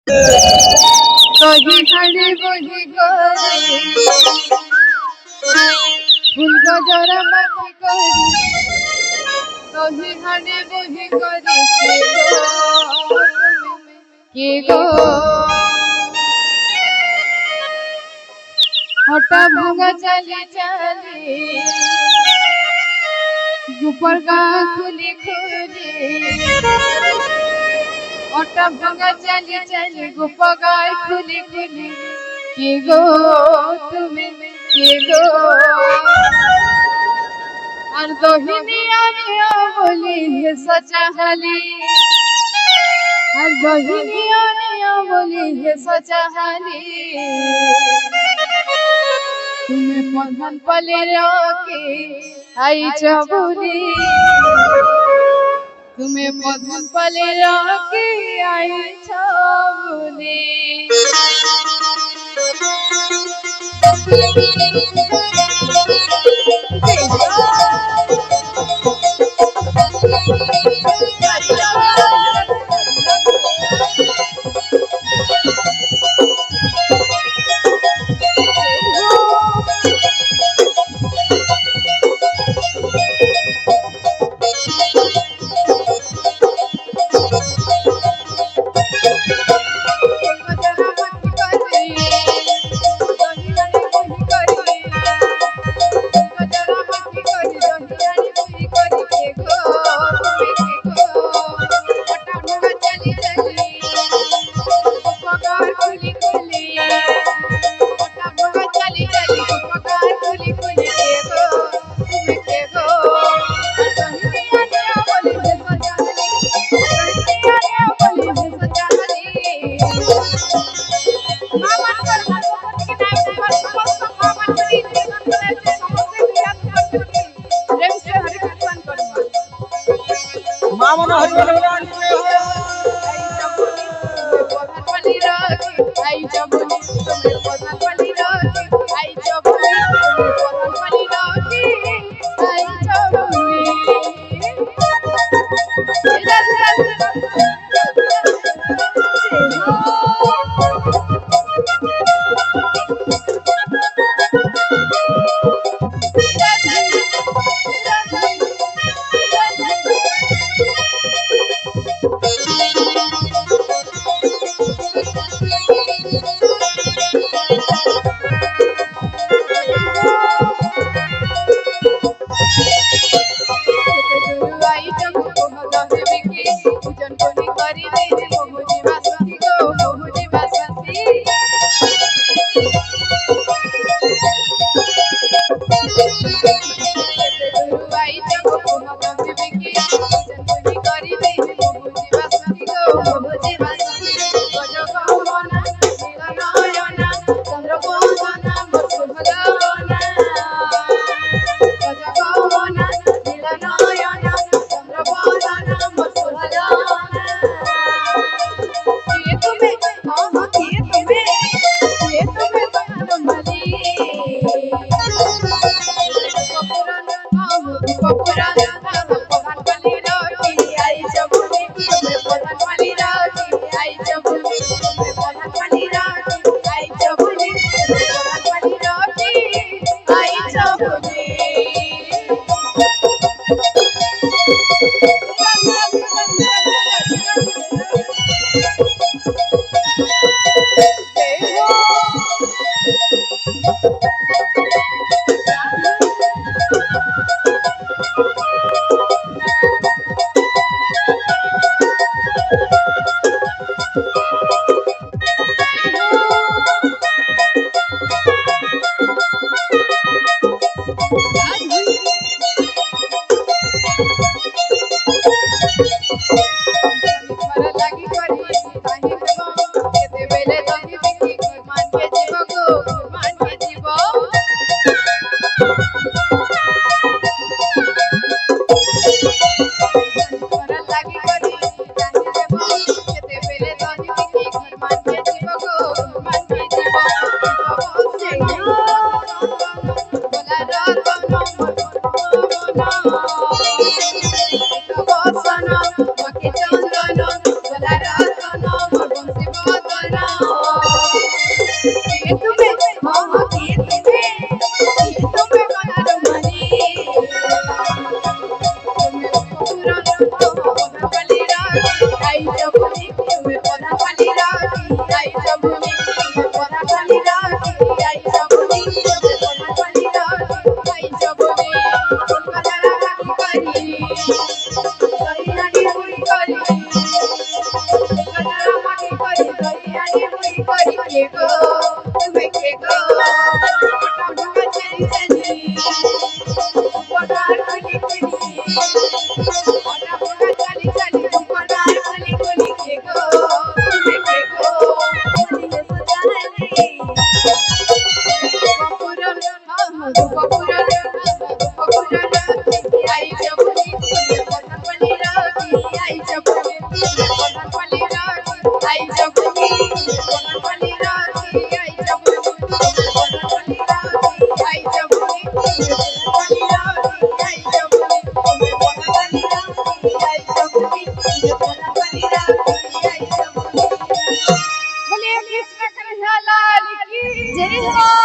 দহি হাড়ি বহি করে ফুল গজরা মাখি করে দহি হাড়ি বহি করে কে গো হটা ভাঙা চালি চালি গুপর গা খুলি খুলি হটা ভাঙা চালি চালি গুপ গায় খুলি খুলি কে গো তুমি কে গো আর দহিনী আনিয়া বলি হে সচাহালি আর দহিনী আনিয়া বলি হে সচাহালি তুমি প্রধান পালে রাখে আইছ বলি তুমি প্রধান পালে রাখে আইছ বলি पराठाली राखी आई जबुनी पराठाली राखी आई जबुनी पराठाली राखी आई जबुनी कलरा राखी करी करियानी हुई करी कलरा माटी करी करियानी हुई करी के गो तुम्हें के गो पटा ढुआ चली चली पटार खुली खुली पटा ढुआ चली चली पटार खुली खुली के गो तुम्हें के गो ये सजाने बपुरन बपुरन आई जबुनी पटापली राखी आई जबुनी पटापली राखी आई जबुनी पटापली राखी आई जबुनी पटापली राखी आई जबुनी पटापली राखी आई जबुनी पटापली राखी आई जबुनी पटापली राखी आई जबुनी बोलिए कृष्ण कन्हैया लाल की जय हो।